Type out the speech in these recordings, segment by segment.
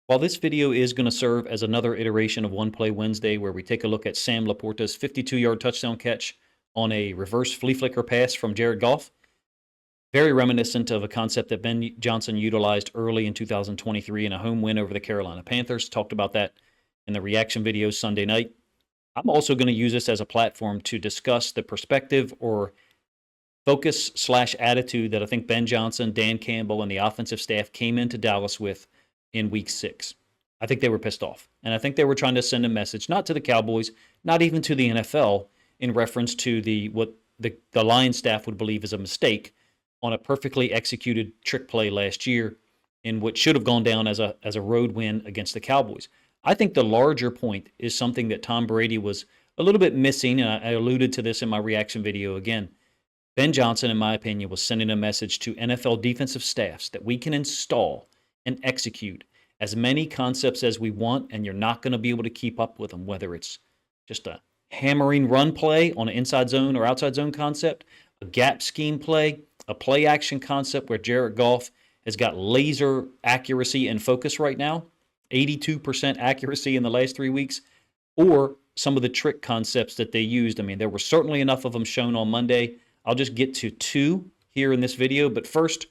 While this video is going to serve as another iteration of One Play Wednesday, where we take a look at Sam Laporta's 52-yard touchdown catch on a reverse flea flicker pass from Jared Goff, very reminiscent of a concept that Ben Johnson utilized early in 2023 in a home win over the Carolina Panthers. Talked about that in the reaction video Sunday night. I'm also going to use this as a platform to discuss the perspective or focus/attitude that I think Ben Johnson, Dan Campbell, and the offensive staff came into Dallas with in week 6. I think they were pissed off. And I think they were trying to send a message, not to the Cowboys, not even to the NFL, in reference to what the Lions staff would believe is a mistake on a perfectly executed trick play last year in what should have gone down as a road win against the Cowboys. I think the larger point is something that Tom Brady was a little bit missing, and I alluded to this in my reaction video again. Ben Johnson, in my opinion, was sending a message to NFL defensive staffs that we can install and execute as many concepts as we want, and you're not going to be able to keep up with them, whether it's just a hammering run play on an inside zone or outside zone concept, a gap scheme play, a play action concept where Jared Goff has got laser accuracy and focus right now, 82% accuracy in the last 3 weeks, or some of the trick concepts that they used. I mean, there were certainly enough of them shown on Monday. I'll just get to 2 here in this video, but first,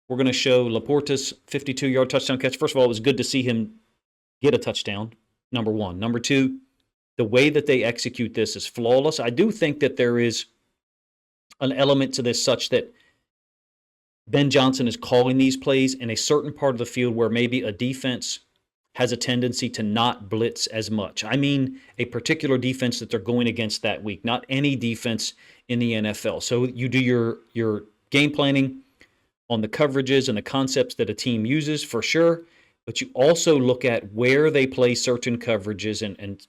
we're going to show Laporta's 52-yard touchdown catch. First of all, it was good to see him get a touchdown, number one. Number two, the way that they execute this is flawless. I do think that there is an element to this such that Ben Johnson is calling these plays in a certain part of the field where maybe a defense has a tendency to not blitz as much. I mean a particular defense that they're going against that week, not any defense in the NFL. So you do your game planning on the coverages and the concepts that a team uses for sure, but you also look at where they play certain coverages and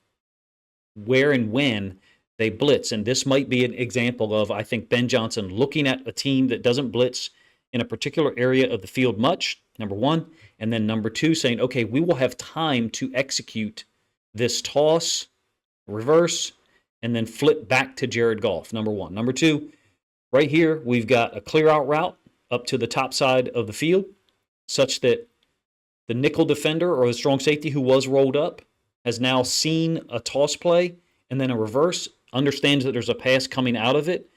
where and when they blitz. And this might be an example of, I think, Ben Johnson looking at a team that doesn't blitz in a particular area of the field much, number one, and then number two, saying, okay, we will have time to execute this toss, reverse, and then flip back to Jared Goff, number one. Number two, right here, we've got a clear out route up to the top side of the field, such that the nickel defender or the strong safety who was rolled up has now seen a toss play and then a reverse, understands that there's a pass coming out of it.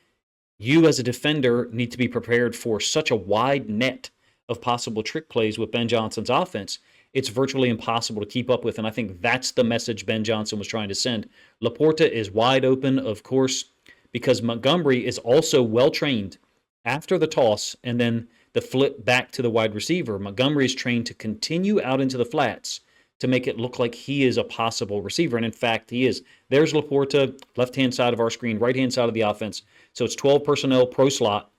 You as a defender need to be prepared for such a wide net of possible trick plays with Ben Johnson's offense. It's virtually impossible to keep up with, and I think that's the message Ben Johnson was trying to send. Laporta is wide open, of course, because Montgomery is also well-trained after the toss and then the flip back to the wide receiver. Montgomery is trained to continue out into the flats to make it look like he is a possible receiver. And in fact, he is. There's Laporta, left-hand side of our screen, right-hand side of the offense. So it's 12 personnel pro slot.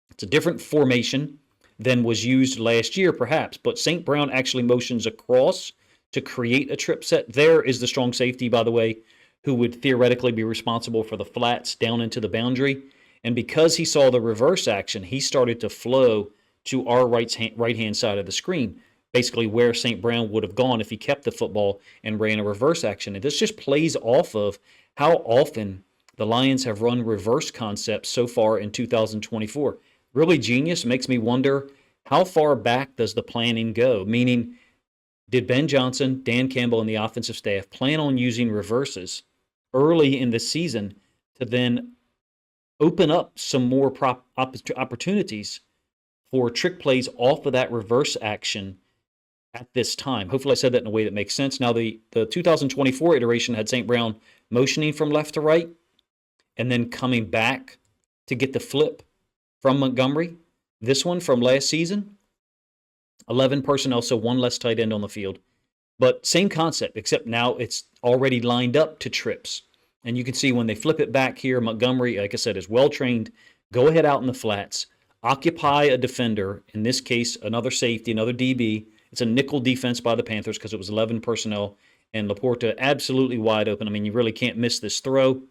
It's a different formation than was used last year, perhaps. But St. Brown actually motions across to create a trip set. There is the strong safety, by the way, who would theoretically be responsible for the flats down into the boundary. And because he saw the reverse action, he started to flow to our right-hand side of the screen, basically where St. Brown would have gone if he kept the football and ran a reverse action. And this just plays off of how often the Lions have run reverse concepts so far in 2024. Really genius. Makes me wonder, how far back does the planning go? Meaning, did Ben Johnson, Dan Campbell, and the offensive staff plan on using reverses early in the season to then open up some more opportunities for trick plays off of that reverse action at this time? Hopefully I said that in a way that makes sense. Now, the 2024 iteration had St. Brown motioning from left to right and then coming back to get the flip from Montgomery. This one from last season, 11 personnel, so one less tight end on the field. But same concept, except now it's already lined up to trips. And you can see when they flip it back here, Montgomery, like I said, is well-trained. Go ahead out in the flats. Occupy a defender, in this case, another safety, another DB. It's a nickel defense by the Panthers because it was 11 personnel. And Laporta absolutely wide open. I mean, you really can't miss this throw.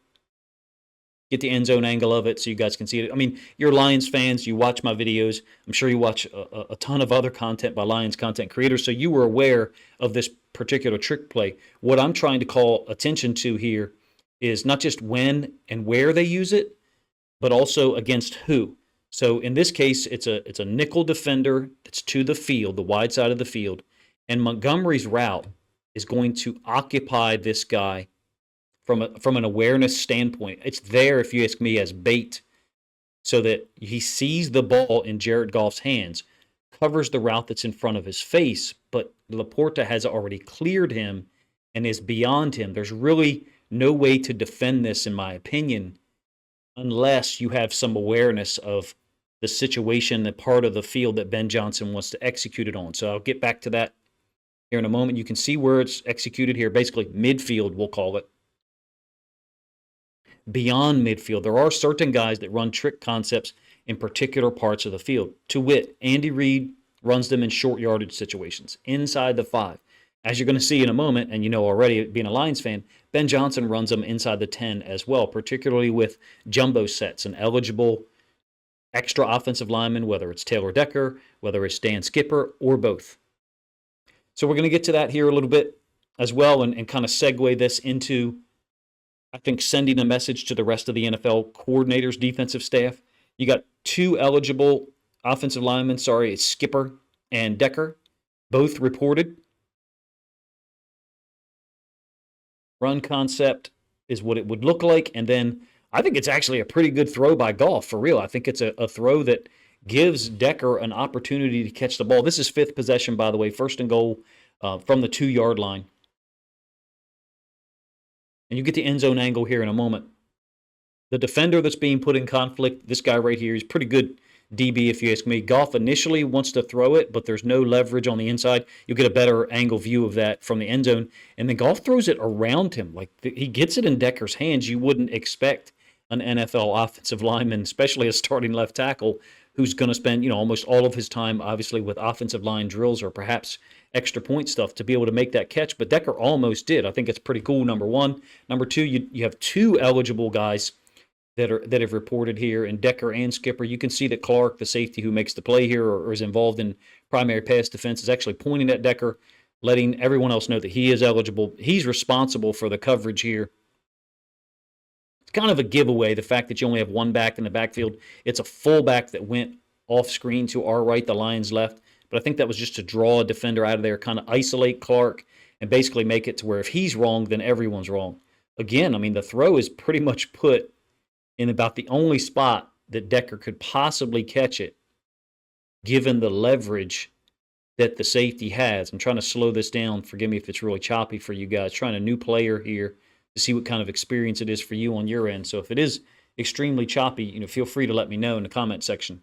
Get the end zone angle of it so you guys can see it. I mean, you're Lions fans. You watch my videos. I'm sure you watch a ton of other content by Lions content creators, so you were aware of this particular trick play. What I'm trying to call attention to here is not just when and where they use it, but also against who. So in this case, it's a nickel defender that's to the field, the wide side of the field, And Montgomery's route is going to occupy this guy from an awareness standpoint. It's there, if you ask me, as bait so that he sees the ball in Jared Goff's hands, covers the route that's in front of his face, but Laporta has already cleared him and is beyond him. There's really no way to defend this, in my opinion, unless you have some awareness of the situation, the part of the field that Ben Johnson wants to execute it on. So I'll get back to that here in a moment. You can see where it's executed here, basically midfield, we'll call it. Beyond midfield, there are certain guys that run trick concepts in particular parts of the field. To wit, Andy Reid runs them in short yardage situations, inside the 5. As you're going to see in a moment, and you know already being a Lions fan, Ben Johnson runs them inside the 10 as well, particularly with jumbo sets and eligible extra offensive linemen, whether it's Taylor Decker, whether it's Dan Skipper, or both. So we're going to get to that here a little bit as well and kind of segue this into, I think, sending a message to the rest of the NFL coordinators, defensive staff. You got 2 eligible offensive linemen. Sorry, it's Skipper and Decker, both reported. Run concept is what it would look like. And then I think it's actually a pretty good throw by Goff, for real. I think it's a throw that gives Decker an opportunity to catch the ball. This is 5th possession, by the way, 1st and goal from the 2-yard line. And you get the end zone angle here in a moment. The defender that's being put in conflict, this guy right here, he's pretty good DB if you ask me. Goff initially wants to throw it, but there's no leverage on the inside. You'll get a better angle view of that from the end zone. And then Goff throws it around him. Like he gets it in Decker's hands. You wouldn't expect an NFL offensive lineman, especially a starting left tackle, who's going to spend, almost all of his time, obviously, with offensive line drills or perhaps extra point stuff to be able to make that catch. But Decker almost did. I think it's pretty cool, number one. Number two, you have 2 eligible guys that have reported here, and Decker and Skipper. You can see that Clark, the safety who makes the play here or is involved in primary pass defense, is actually pointing at Decker, letting everyone else know that he is eligible. He's responsible for the coverage here. It's kind of a giveaway, the fact that you only have 1 back in the backfield. It's a fullback that went off screen to our right, the Lions left. But I think that was just to draw a defender out of there, kind of isolate Clark, and basically make it to where if he's wrong, then everyone's wrong. Again, I mean, the throw is pretty much put in about the only spot that Decker could possibly catch it, given the leverage that the safety has. I'm trying to slow this down. Forgive me if it's really choppy for you guys. Trying a new player here to see what kind of experience it is for you on your end. So if it is extremely choppy, feel free to let me know in the comment section.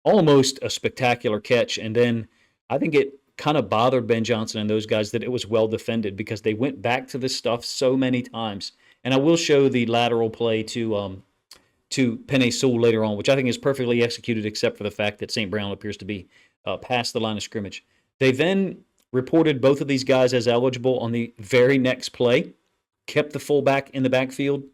Almost a spectacular catch, and then I think it kind of bothered Ben Johnson and those guys that it was well defended because they went back to this stuff so many times. And I will show the lateral play to Penei Sewell later on, which I think is perfectly executed except for the fact that St. Brown appears to be past the line of scrimmage. They then reported both of these guys as eligible on the very next play, kept the fullback in the backfield,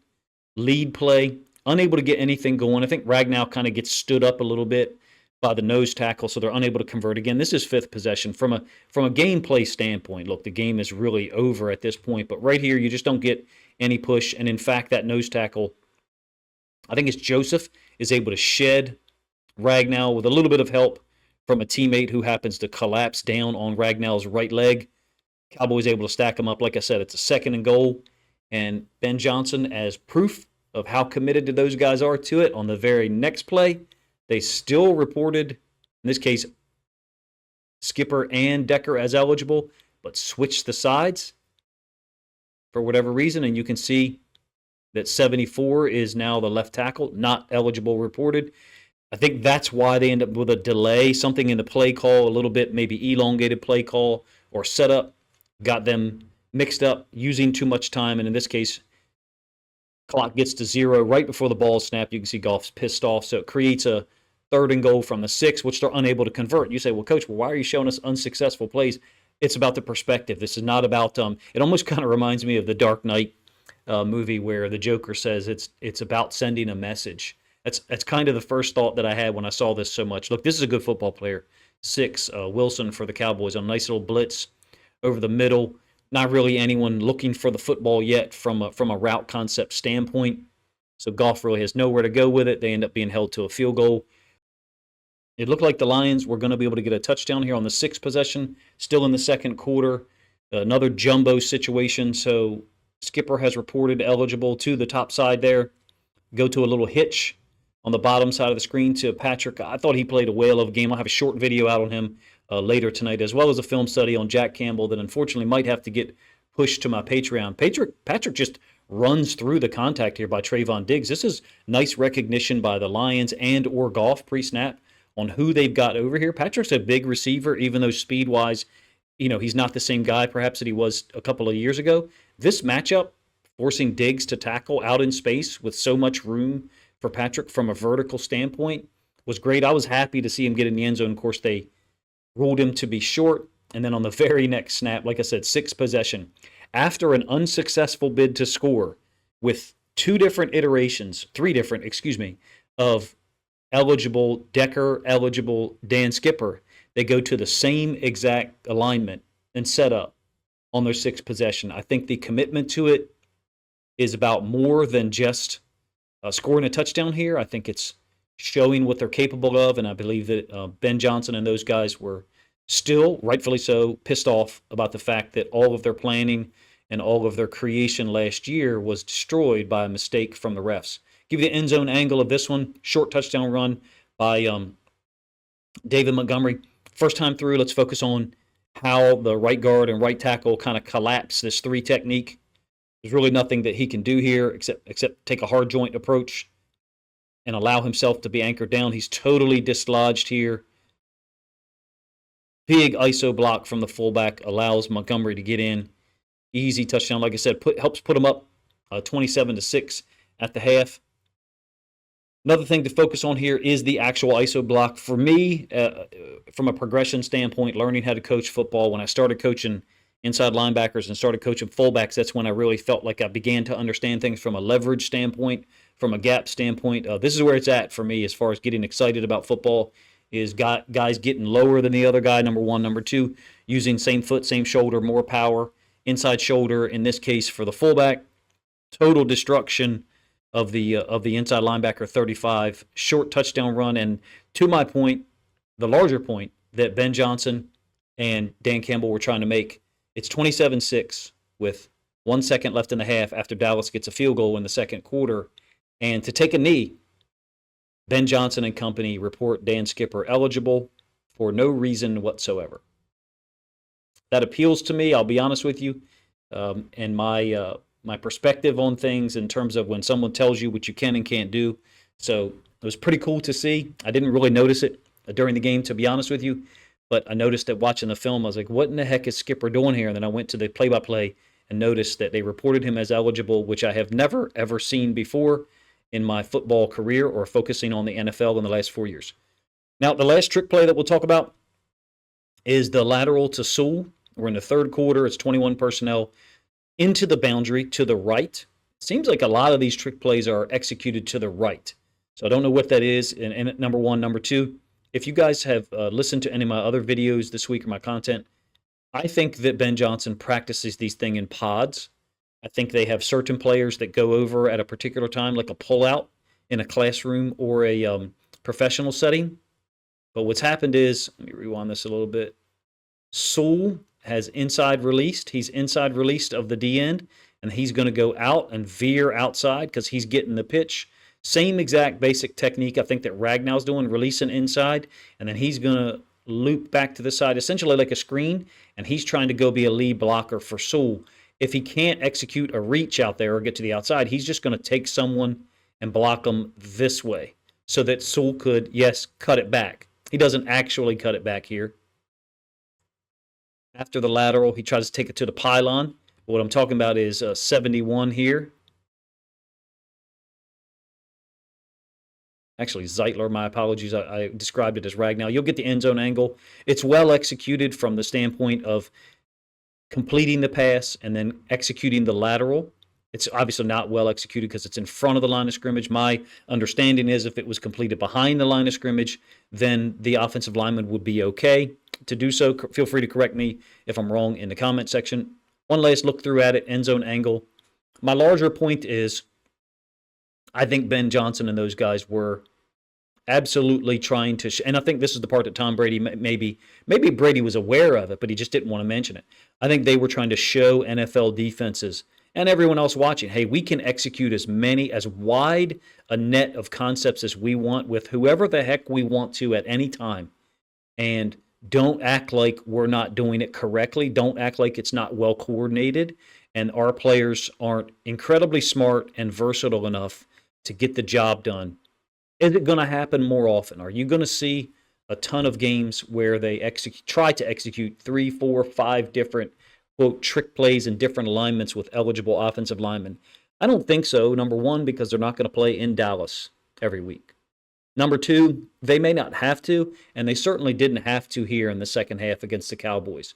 lead play, unable to get anything going. I think Ragnow kind of gets stood up a little bit by the nose tackle, so they're unable to convert. Again, this is 5th possession. From a gameplay standpoint, look, the game is really over at this point, but right here, you just don't get any push, and in fact, that nose tackle, I think it's Joseph, is able to shed Ragnow with a little bit of help from a teammate who happens to collapse down on Ragnow's right leg. Cowboys able to stack him up. Like I said, it's a 2nd and goal, and Ben Johnson, as proof of how committed those guys are to it, on the very next play, they still reported, in this case, Skipper and Decker as eligible, but switched the sides for whatever reason. And you can see that 74 is now the left tackle, not eligible reported. I think that's why they end up with a delay, something in the play call, a little bit maybe elongated play call or setup, got them mixed up, using too much time. And in this case, clock gets to 0 right before the ball is snapped. You can see Goff's pissed off. So it creates a 3rd and goal from the 6, which they're unable to convert. You say, well, Coach, why are you showing us unsuccessful plays? It's about the perspective. This is not about it almost kind of reminds me of the Dark Knight movie where the Joker says it's about sending a message. That's kind of the first thought that I had when I saw this so much. Look, this is a good football player. 6, Wilson for the Cowboys, a nice little blitz over the middle. Not really anyone looking for the football yet from a route concept standpoint. So Goff really has nowhere to go with it. They end up being held to a field goal. It looked like the Lions were going to be able to get a touchdown here on the 6th possession, still in the second quarter. Another jumbo situation. So Skipper has reported eligible to the top side there. Go to a little hitch on the bottom side of the screen to Patrick. I thought he played a whale of a game. I'll have a short video out on him later tonight, as well as a film study on Jack Campbell that unfortunately might have to get pushed to my Patreon. Patrick just runs through the contact here by Trayvon Diggs. This is nice recognition by the Lions and or Goff pre-snap on who they've got over here. Patrick's a big receiver, even though speed-wise, he's not the same guy perhaps that he was a couple of years ago. This matchup, forcing Diggs to tackle out in space with so much room for Patrick from a vertical standpoint, was great. I was happy to see him get in the end zone. Of course, they ruled him to be short. And then on the very next snap, like I said, 6th possession, after an unsuccessful bid to score with three different, of eligible Decker, eligible Dan Skipper, they go to the same exact alignment and setup on their 6th possession. I think the commitment to it is about more than just scoring a touchdown here. I think it's showing what they're capable of, and I believe that Ben Johnson and those guys were still, rightfully so, pissed off about the fact that all of their planning and all of their creation last year was destroyed by a mistake from the refs. Give you the end zone angle of this one. Short touchdown run by David Montgomery. First time through, let's focus on how the right guard and right tackle kind of collapse this 3 technique. There's really nothing that he can do here except take a hard joint approach and allow himself to be anchored down. He's totally dislodged here. Big ISO block from the fullback allows Montgomery to get in. Easy touchdown, like I said, helps put him up 27-6 at the half. Another thing to focus on here is the actual ISO block. For me, from a progression standpoint, learning how to coach football, when I started coaching inside linebackers and started coaching fullbacks, that's when I really felt like I began to understand things from a leverage standpoint, from a gap standpoint. This is where it's at for me as far as getting excited about football, is guys getting lower than the other guy, number one. Number two, using same foot, same shoulder, more power, inside shoulder, in this case for the fullback. Total destruction of the inside linebacker 35, short touchdown run. And to my point, the larger point that Ben Johnson and Dan Campbell were trying to make, it's 27-6 with 1 second left in the half after Dallas gets a field goal in the second quarter. And to take a knee, Ben Johnson and company report Dan Skipper eligible for no reason whatsoever. That appeals to me, I'll be honest with you, and my perspective on things in terms of when someone tells you what you can and can't do. So it was pretty cool to see. I didn't really notice it during the game, to be honest with you, but I noticed it watching the film. I was like, what in the heck is Skipper doing here? And then I went to the play-by-play and noticed that they reported him as eligible, which I have never, ever seen before in my football career or focusing on the NFL in the last 4 years. Now, the last trick play that we'll talk about is the lateral to Sewell. We're in the third quarter. It's 21 personnel into the boundary to the right. Seems like a lot of these trick plays are executed to the right. So I don't know what that is, and number one. Number two, if you guys have listened to any of my other videos this week or my content, I think that Ben Johnson practices these things in pods. I think they have certain players that go over at a particular time, like a pullout in a classroom or a professional setting. But what's happened is, let me rewind this a little bit. Sewell has inside released. He's inside released of the D end, and he's going to go out and veer outside because he's getting the pitch. Same exact basic technique I think that Ragnow's doing, releasing inside, and then he's going to loop back to the side, essentially like a screen, and he's trying to go be a lead blocker for Sewell. If he can't execute a reach out there or get to the outside, he's just going to take someone and block them this way so that Sewell could, yes, cut it back. He doesn't actually cut it back here. After the lateral, he tries to take it to the pylon. What I'm talking about is 71 here. Actually, Zeitler, my apologies. I described it as Ragnow. You'll get the end zone angle. It's well executed from the standpoint of completing the pass and then executing the lateral. It's obviously not well executed because it's in front of the line of scrimmage. My understanding is if it was completed behind the line of scrimmage, then the offensive lineman would be okay to do so. Feel free to correct me if I'm wrong in the comment section. One last look through at it, end zone angle. My larger point is I think Ben Johnson and those guys were absolutely trying to, and I think this is the part that Tom Brady maybe Brady was aware of it, but he just didn't want to mention it. I think they were trying to show NFL defenses and everyone else watching, hey, we can execute as wide a net of concepts as we want with whoever the heck we want to at any time, and don't act like we're not doing it correctly. Don't act like it's not well coordinated, and our players aren't incredibly smart and versatile enough to get the job done. Is it going to happen more often? Are you going to see a ton of games where they try to execute three, four, five different quote trick plays and different alignments with eligible offensive linemen? I don't think so. Number one, because they're not going to play in Dallas every week. Number two, they may not have to, and they certainly didn't have to here in the second half against the Cowboys.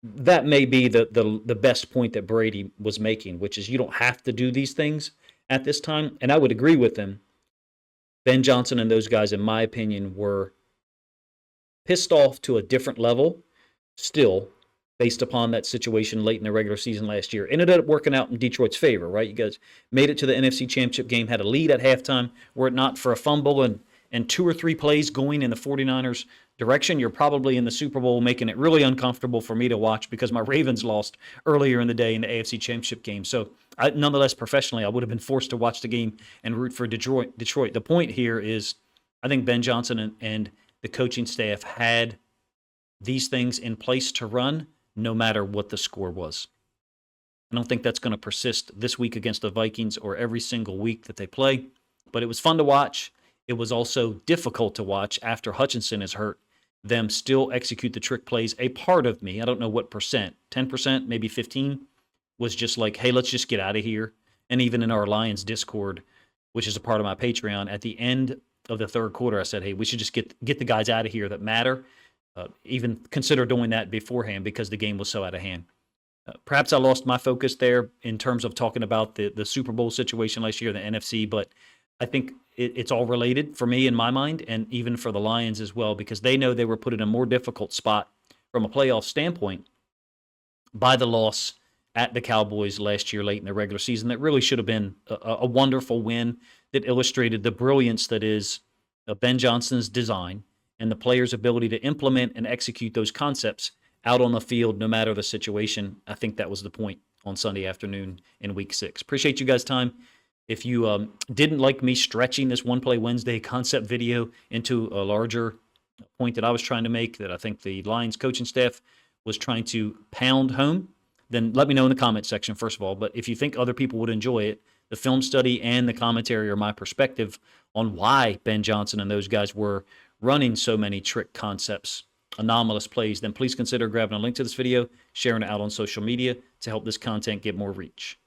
That may be the best point that Brady was making, which is you don't have to do these things at this time. And I would agree with him. Ben Johnson and those guys, in my opinion, were pissed off to a different level still based upon that situation late in the regular season last year. It ended up working out in Detroit's favor, right? You guys made it to the NFC Championship game, had a lead at halftime. Were it not for a fumble and two or three plays going in the 49ers' direction, you're probably in the Super Bowl, making it really uncomfortable for me to watch because my Ravens lost earlier in the day in the AFC Championship game. So, nonetheless, professionally, I would have been forced to watch the game and root for Detroit. The point here is I think Ben Johnson and the coaching staff had these things in place to run no matter what the score was. I don't think that's going to persist this week against the Vikings or every single week that they play, but it was fun to watch. It was also difficult to watch after Hutchinson is hurt, them still execute the trick plays. A part of me, I don't know what percent, 10%, maybe 15, was just like, hey, let's just get out of here. And even in our Lions Discord, which is a part of my Patreon, at the end of the third quarter, I said, hey, we should just get the guys out of here that matter. Even consider doing that beforehand because the game was so out of hand. Perhaps I lost my focus there in terms of talking about the Super Bowl situation last year, the NFC, but I think it's all related for me in my mind, and even for the Lions as well, because they know they were put in a more difficult spot from a playoff standpoint by the loss at the Cowboys last year late in the regular season. That really should have been a wonderful win that illustrated the brilliance that is Ben Johnson's design and the players' ability to implement and execute those concepts out on the field no matter the situation. I think that was the point on Sunday afternoon in Week 6. Appreciate you guys' time. If you didn't like me stretching this One Play Wednesday concept video into a larger point that I was trying to make, that I think the Lions coaching staff was trying to pound home, then let me know in the comment section, first of all. But if you think other people would enjoy it, the film study and the commentary are my perspective on why Ben Johnson and those guys were running so many trick concepts, anomalous plays, then please consider grabbing a link to this video, sharing it out on social media to help this content get more reach.